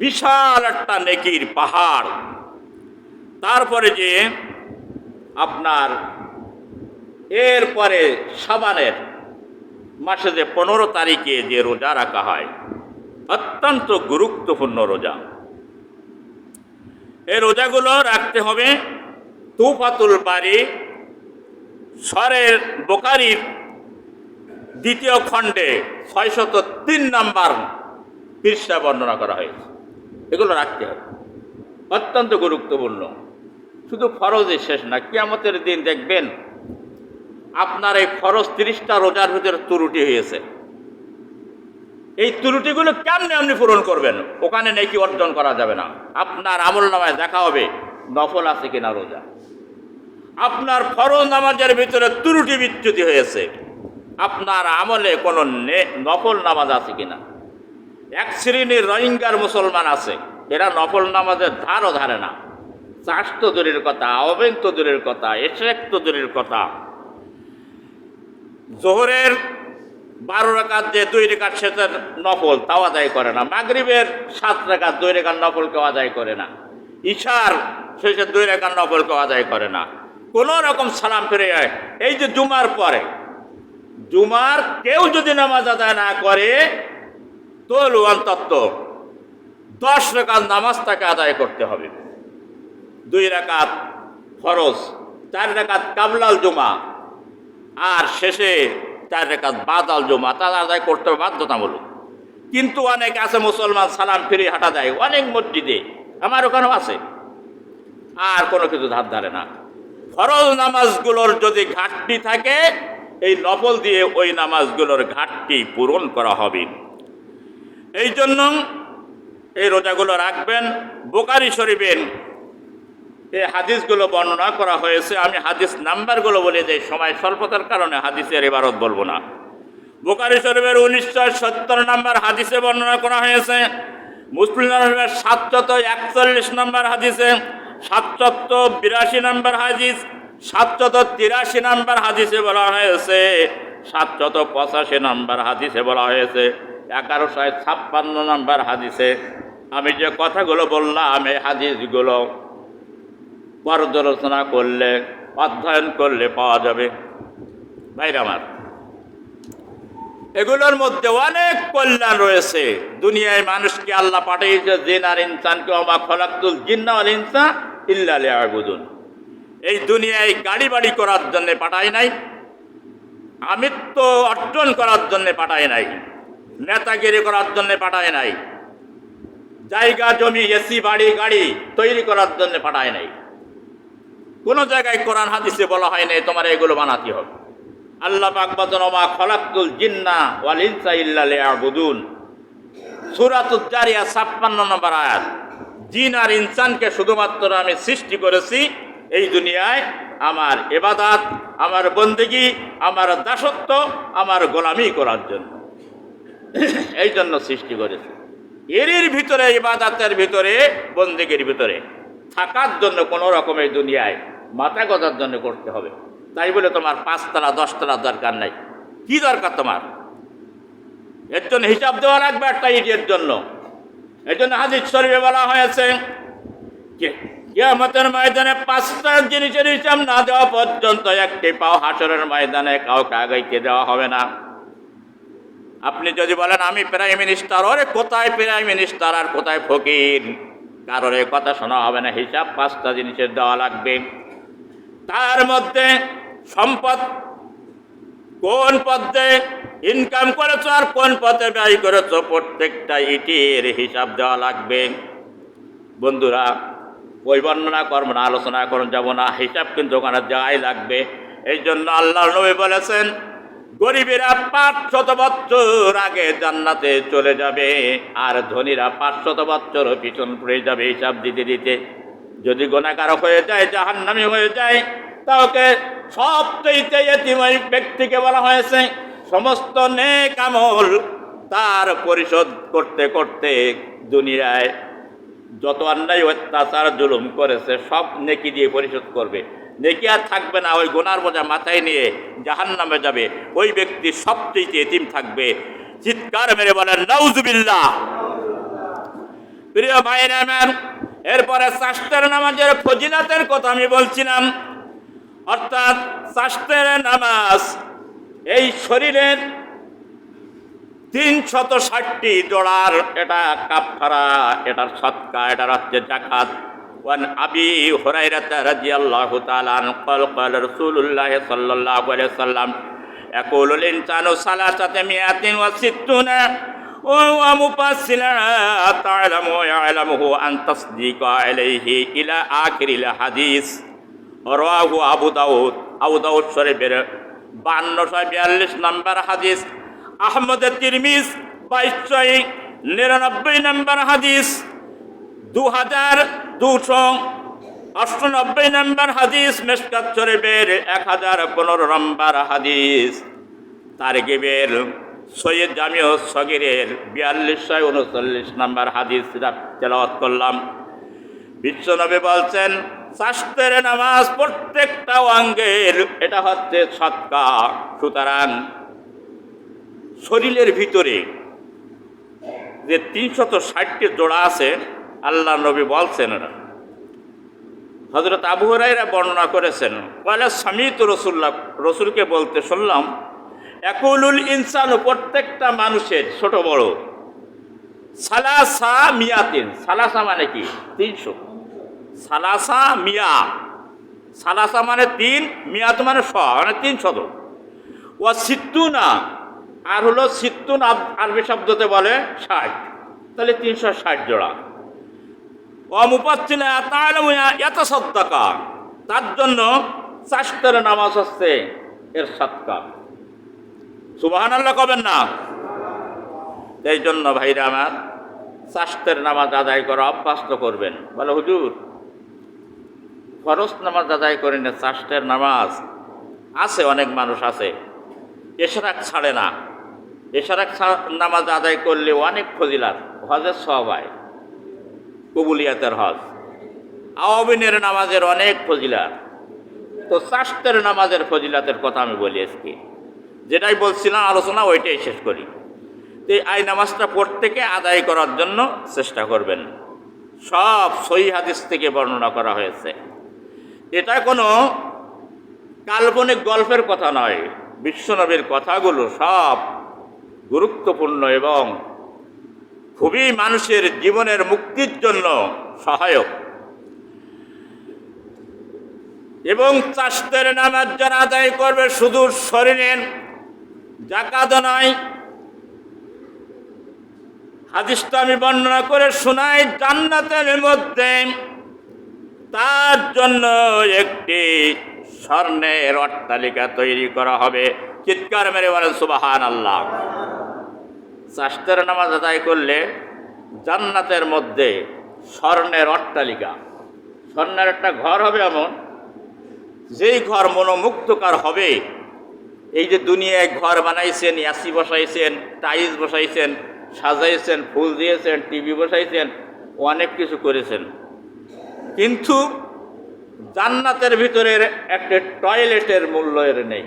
বিশাল একটা নেকির পাহাড়। তারপরে যে আপনার এরপরে শাবানের মাসে যে 15 তারিখে যে রোজা রাখা হয়, অত্যন্ত গুরুত্বপূর্ণ রোজা। এই রোজাগুলো রাখতে হবে। তুফাতুল বারি সরের বোখারির দ্বিতীয় খণ্ডে 603 নম্বর পৃষ্ঠা বর্ণনা করা হয়েছে। এগুলো রাখতে হবে, অত্যন্ত গুরুত্বপূর্ণ। শুধু ফরজে শেষ না, কিয়ামতের দিন দেখবেন আপনার এই ফরজ 30টা রোজার ভিতরে ত্রুটি হয়েছে। এই ত্রুটিগুলো কেমনে আপনি পূরণ করবেন? ওখানে নেকি অর্জন করা যাবে না। আপনার আমল নামায় দেখা হবে নফল আছে কিনা রোজা। আপনার ফরজ নামাজের ভিতরে ত্রুটি বিচ্যুতি হয়েছে, আপনার আমলে কোনো নফল নামাজ আছে কিনা। এক শ্রেণীর রোহিঙ্গার মুসলমান আছে, এরা নফল নামাজের ধারও ধারে না। চাষ তো দূরের কথা, আওয়াবেন তো দূরের কথা, এশরেক তো দূরের কথা। জোহরের 12 রাকাত যে 2 রাকাত সেটার নফল তাও আদায় করে না। মাগরিবের 7 রাকাত 2 রাকাত নফল কেউ আদায় করে না। ইশার শেষে 2 রাকাত নফল কেউ আদায় করে না। কোনো রকম সালাম ফিরে যায়। এই যে জুমার পরে, জুমার কেউ যদি নামাজ আদায় না করে তো অন্তত 10 রাকাত নামাজ তাকে আদায় করতে হবে। 2 রাকাত ফরজ, 4 রাকাত কাবলাল জুমা, আর শেষে 4 রাকাত বাদাল জুমা তার আদায় করতে হবে বাধ্যতামূলক। কিন্তু অনেক আছে মুসলমান সালাম ফিরে হাঁটা দেয়, অনেক মসজিদে, আমার ওখানেও আছে, আর কোনো কিছু ধার ধারে না। ফরজ নামাজগুলোর যদি ঘাটতি থাকে, এই নফল দিয়ে ওই নামাজগুলোর ঘাটতি পূরণ করা হবে। এই জন্য এই রোজাগুলো রাখবেন। বুখারী শরীফের এই হাদিসগুলো বর্ণনা করা হয়েছে। আমি হাদিস নাম্বারগুলো বলে যাই, সময় স্বল্পতার কারণে হাদিসের ইবারত বলবো না। বুখারী শরীফের 1970 নম্বর হাদিসে বর্ণনা করা হয়েছে। মুসলিম শরীফের 741 নম্বর হাদিসে, 782 নম্বর হাদিস, 783 নম্বর হাদিসে বলা হয়েছে, 785 নম্বর হাদিসে বলা হয়েছে, 1156 নম্বর হাদিসে। আমি যে কথাগুলো বললাম এই হাদিসগুলো পর্যালোচনা করলে, অধ্যয়ন করলে পাওয়া যাবে। ভাইরা আমার, এগুলোর মধ্যে অনেক কল্যাণ রয়েছে। দুনিয়ায় মানুষকে আল্লাহ পাঠিয়েছে জিন আর ইনসানকে, ওমা খলাকতুল জিন্না ওয়াল ইনসা ইল্লা লিয়াবুদুন। এই দুনিয়ায় গাড়ি বাড়ি করার জন্য পাঠায় নাই, আমিত্ব অর্জন করার জন্য পাঠায় নাই, নেতাগিরি করার জন্য পাঠায় নাই, জায়গা জমি এসি বাড়ি গাড়ি তৈরি করার জন্য পাঠায় নাই। কোন জায়গায় কোরআন হাদিসে বলা হয় নাই তোমার এগুলো বানাতে হবে। আল্লাহ পাক বলেন ওমা খলাকতুল জিন্না ওয়াল ইনসা ইল্লা লিয়াবুদুন, সূরাতুজ জারিয়া 56 নম্বর আয়াত। জিন আর ইনসানকে শুধুমাত্র আমি সৃষ্টি করেছি এই দুনিয়ায় আমার ইবাদত, আমার বন্দেগী, আমার দাসত্ব, আমার গোলামি করার জন্য। এই জন্য সৃষ্টি করেছি। এর ভিতরে ইবাদতের ভিতরে বন্দেগীর ভিতরে থাকার জন্য কোনো রকমের দুনিয়ায় মাথা গজার জন্য করতে হবে। তাই বলে তোমার 5 তলা 10 তলা দরকার নাই। কি দরকার তোমার? এর জন্য হিসাব দেওয়া লাগবে একটা ইটের জন্য। এই জন্য হাদিস শরীফে বলা হয়েছে কিয়ামতের ময়দানে 5টা জিনিসের হিসাব না দেওয়া পর্যন্ত একটি পাও হাসরের ময়দানে কাউকে আগাইতে দেওয়া হবে না। আপনি যদি বলেন আমি প্রাইম মিনিস্টার, ওরে কোথায় প্রাইম মিনিস্টার আর কোথায় ফকির, কারোর এই কথা শোনা হবে না। হিসাব 5টা জিনিসের দেওয়া লাগবে। তার মধ্যে সম্পদ কোন পথে ইনকাম করেছো আর কোন পথে ব্যয় করেছো, প্রত্যেকটা ইটের হিসাব দেওয়া লাগবে। বন্ধুরা, ওই বর্ণনা করবো না, আলোচনা করুন যাব না, হিসাব কিন্তু ওখানে দেওয়াই লাগবে। এই জন্য আল্লাহর নবী বলেছেন গরিবেরা 500 বছর আগে জান্নাতে চলে যাবে, আর ধনীরা 500 বছর পিছন পড়ে যাবে হিসাব দিতে দিতে। যদি গুনাহগার হয়ে যায়, জাহান্নামী হয়ে যায়, তাকে সবচেয়ে এতিম ওই ব্যক্তিকে বলা হয়েছে সমস্ত নেক আমল তার পরিশোধ করতে করতে দুনিয়ায় যত অন্যায় অত্যাচার জুলুম করেছে সব নেকি দিয়ে পরিশোধ করবে। নেকি আর থাকবে না, ওই গুনার বোঝা মাথায় নিয়ে জাহান্নামে যাবে। ওই ব্যক্তি সবচেয়ে এতিম থাকবে। চিৎকার মেরে বলেন নাউজুবিল্লাহ। প্রিয় ভাইরা আমার, এরপরে চাষতের নামাজের ফজিলাতের কথা আমি বলছিলাম। অর্থাৎ চাষতের নামাজ এই শরীরের 360টি জোড়ার, এটা কাফারা, এটার সদকা, এটার হচ্ছে জাকাত। وعن أبي هريرة رضي الله تعالى عنه قال قال رسول الله صلى الله عليه وسلم يقول الإنسان 360 وهو مفصل تعلم ويعلمه أن تصديق عليه إلى آخر الحديث رواه আবু দাউদ শরীফের 5242 নম্বর হাদিস, আহমদ তিরমিজ 2299 নম্বর হাদিস, 2298 নম্বর হাদিস, মিশকাত শরীফের 1015 নম্বর হাদিস, তারগিবের সৈয়দ জামিউ সগীরের 4239 নম্বর হাদিস তেলাওয়াত করলাম। বিশ্বনবী বলছেন চাষতের নামাজ প্রত্যেকটা অঙ্গের এটা হচ্ছে সৎকা। সুতরাং শরীরের ভিতরে যে 360টি জোড়া আছে আল্লাহ নবী বলছেন, হযরত আবু হুরায়রা বর্ণনা করেছেন, বলে সামিতু রাসূলুল্লাহ, রসুলকে বলতে শুনলাম, ইয়াকুলুল ইনসানু প্রত্যেকটা মানুষের ছোট বড় সালাসা মিয়াতিন, সালাসা মানে কি 300, সালাসা মিয়া, সালাসা মানে 3, মিয়াত মানে 100, মানে 300। ও সিত্তুনা, আর হলো সিত্তুন আরবি শব্দতে বলে 60, তাহলে 360 জোড়া। ও মুপাচ্ছিনা তাআলামুয়া ইয়াতাসাদ্দাকা, তার জন্য চাষতের নামাজ হচ্ছে এর সৎকা। সুবহানাল্লাহ কবেন না? এই জন্য ভাইরা আমার চাষতের নামাজ আদায় করা অভ্যস্ত করবেন। বলে হুজুর ফরজ নামাজ আদায় করেন না, চাষতের নামাজ আছে, অনেক মানুষ আছে এশরাক ছাড়ে না। এশরাক নামাজ আদায় করলে অনেক ফজিলাত, হজের সওয়াব হয়, কবুলিয়াতের হজ, আওয়াবিনের নামাজের অনেক ফজিলাত। তো চাষতের নামাজের ফজিলাতের কথা আমি বলি আজকে, যেটাই বলছিলাম আলোচনা ওইটাই শেষ করি। তো এই নামাজটা প্রত্যেকে আদায় করার জন্য চেষ্টা করবেন। সব সহিহ হাদিস থেকে বর্ণনা করা হয়েছে, এটা কোনো কাল্পনিক গল্পের কথা নয়। বিশ্বনবীর কথাগুলো সব গুরুত্বপূর্ণ এবং খুবই মানুষের জীবনের মুক্তির জন্য সহায়ক। এবং চাষতের নামাজ যারা আদায় করবে শুধু শরীরের যাকাত নয়, হাদিসটা আমি বর্ণনা করে শোনাই, জান্নাতের মধ্যে তার জন্য একটি স্বর্ণের অট্টালিকা তৈরি করা হবে। চিৎকার মেরে বলেন সুবহানাল্লাহ। চাষতের নামাজ আদায় করলে জান্নাতের মধ্যে স্বর্ণের অট্টালিকা, স্বর্ণের একটা ঘর হবে, এমন যেই ঘর মনোমুগ্ধকর হবে। এই যে দুনিয়ায় ঘর বানাইছেন, এসি বসাইছেন, টাইলস বসাইছেন, সাজাইছেন, ফুল দিয়েছেন, টিভি বসাইছেন, অনেক কিছু করেছেন, কিন্তু জান্নাতের ভিতরের একটা টয়লেটের মূল্য এর নেই,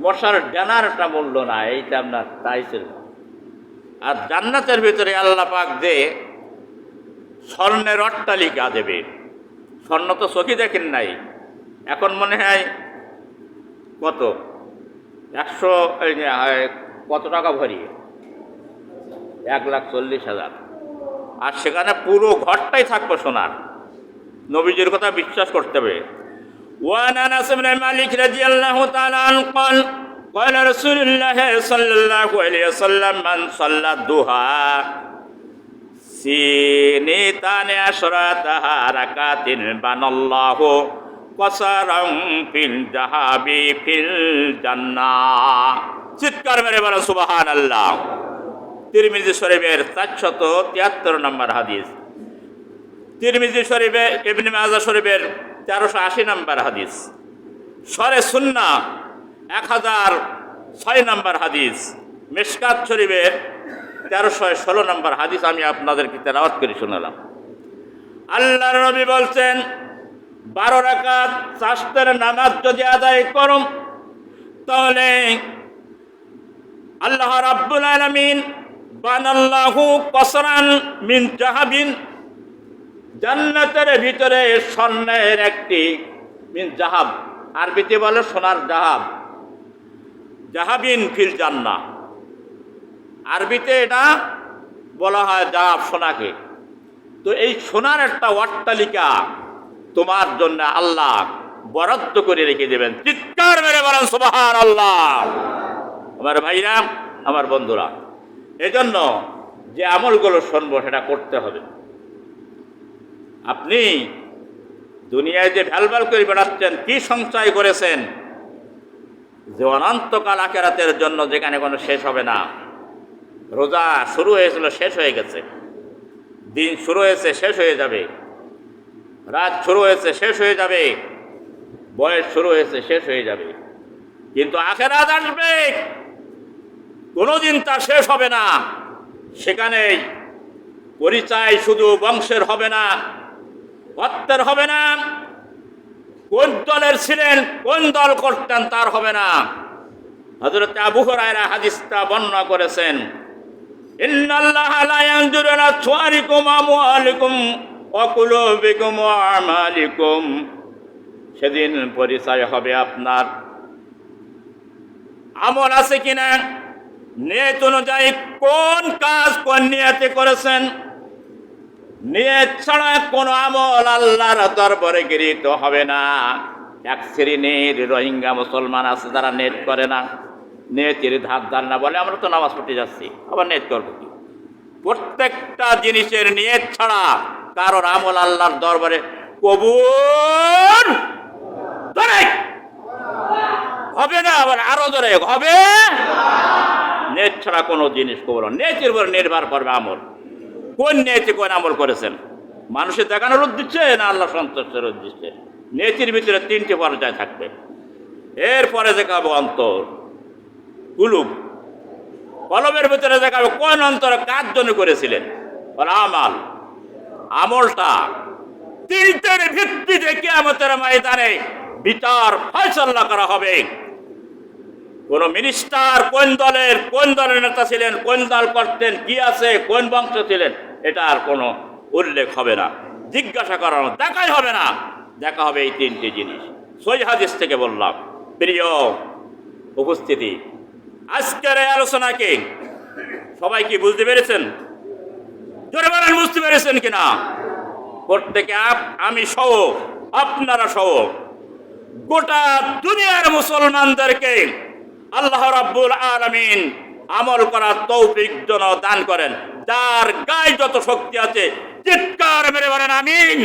মশার ডানার একটা মূল্য না, এইটা আপনার টাইলসের। আর জান্নাতের ভিতরে আল্লাহ পাক যে স্বর্ণের অট্টালিকা দেবে, স্বর্ণ তো চোখে দেখেন নাই, এখন মনে হয় কত 100 কত টাকা ভরি, 1,40,000, আর সেখানে পুরো ঘরটাই থাকবে সোনার। নবীজির কথা বিশ্বাস করতে হবে। ওয়ান আনাস ইবনে মালিক রাদিয়াল্লাহু তাআলা আনহু قال قال رسول الله صلى الله عليه وسلم من صلى الضحى سنتان عشرة ركعة بنى الله قصرا في الذهب في الجنة। চিৎকার মেরে বলেন সুবহানাল্লাহ। তিরমিজি শরীফের 473 নম্বর হাদিস, তিরমিজি শরীফে, ইবনে মাজাহ শরীফের 1380 নম্বর হাদিস, শরে সুন্নাহ 1006 নম্বর হাদিস, মিশকাত শরীফের 1316 নম্বর হাদিস আমি আপনাদেরকে তেলাওয়াত করে শোনালাম। আল্লাহর নবী বলছেন 12 রাকাত চাষতের নামাজ যদি আদায় করো তাহলে আল্লাহ রাব্বুল আলামিন বানাল্লাহু কসরান মিন জাহাবিন, জান্নাতের ভিতরে স্বর্ণের একটি, মিন জাহাব আরবিতে বলে সোনার জাহাব, জাহাবিন ফিল জান্নাহ, আরবিতে এটা বলা হয় জাহাব সোনাকে। তো এই সোনার একটা অট্টালিকা তোমার জন্য আল্লাহ বরাদ্দ করে রেখে দেবেন। চিৎকার মেরে বলেন সুবহানাল্লাহ। আমার ভাইরা, আমার বন্ধুরা, এজন্য যে আমলগুলো শুনবো সেটা করতে হবে। আপনি দুনিয়ায় যে ভ্যালভাল করে বেড়াচ্ছেন, কি সঞ্চয় করেছেন যে অনন্তকাল আখিরাতের জন্য, যেখানে কোনো শেষ হবে না। রোজা শুরু হয়েছিল, শেষ হয়ে গেছে। দিন শুরু হয়েছে, শেষ হয়ে যাবে। রাত শুরু হয়েছে, শেষ হয়ে যাবে। বয়স শুরু হয়েছে, শেষ হয়ে যাবে। কিন্তু আখিরাত আসবে, কোনোদিন তা শেষ হবে না। সেখানে পরিচয় শুধু বংশের হবে না, গোত্রের হবে না, কোন দলের ছিলেন, কোন দল করতেন তার হবে না। হযরত আবু হুরায়রা হাদিসটা বর্ণনা করেছেন, ইন্নাল্লাহা লা ইয়ানজুরু ইলা সুওয়ারিকুম ওয়া আমওয়ালিকুম ওয়া কুলুবিকুম ওয়া আমালিকুম। সেদিন পরিচয় হবে আপনার আমল আছে কিনা, নিয়ত অনুযায়ী কোন কাজ কোন নিয়তে করেছেন। নিয়ত ছাড়া কোন আমল আল্লাহর দরবারে গৃহীত হবে না। এক শ্রেণীর রোহিঙ্গা মুসলমান আছে যারা নিয়ত করে না, নিয়তের ধার না, বলে আমরা তো নামাজ পড়তে যাচ্ছি, আবার নিয়ত করবো কি? প্রত্যেকটা জিনিসের নিয়ত ছাড়া কারোর আমল আল্লাহর দরবারে কবুল হবে না। আবার আরো ধরে হবে, নিয়ত ছাড়া কোনো জিনিস কবুল। নিয়তের উপর নির্ভর করবে আমল। কোন নিয়তে কোন আমল করেছেন, মানুষের দেখানোর উদ্দেশ্যে না আল্লাহ সন্তুষ্টের উদ্দেশ্যে? নিয়তের ভিতরে তিনটে পর্যায় থাকবে। এরপরে দেখাবো অন্তর, কুলুব। কলবের ভিতরে দেখাবো কোন অন্তরে কার জন্য করেছিলেন, আমাল। আমলটা তিনটের ভিত্তিতে কিয়ামতের ময়দানে বিচার ফয়সালা করা হবে। কোন মিনিস্টার কোন দলের নেতা ছিলেন, কোন দল করতেন, কি আছে, কোন বংশ ছিলেন, এটা আর কোনো উল্লেখ হবে না, জিজ্ঞাসা করানো, দেখাই হবে না। দেখা হবে এই তিনটি জিনিস। সহিহ হাদিস থেকে বললাম। প্রিয় উপস্থিতি, আজকের এই আলোচনাকে সবাই কি বুঝতে পেরেছেন? জোরে বলেন, বুঝতে পেরেছেন কিনা? প্রত্যেকে, আমি সহ, আপনারা সহ, গোটা দুনিয়ার মুসলমানদেরকে আল্লাহ রাব্বুল আলামিন আমল করার তৌফিক যেন দান করেন। যার গায়ে যত শক্তি আছে চিৎকার মেরে বলেন আমিন।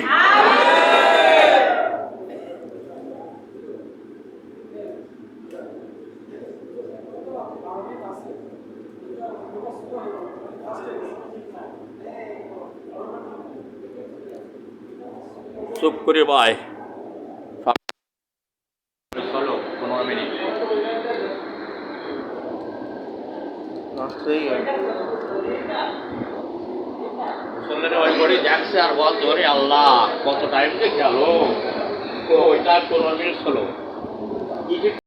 চুপ করে ভাই, 15 মিনিট। দেখছে আর বল ধরে আল্লাহ কত টাইম যে গেল, ওইটা 15 মিনিট হলো।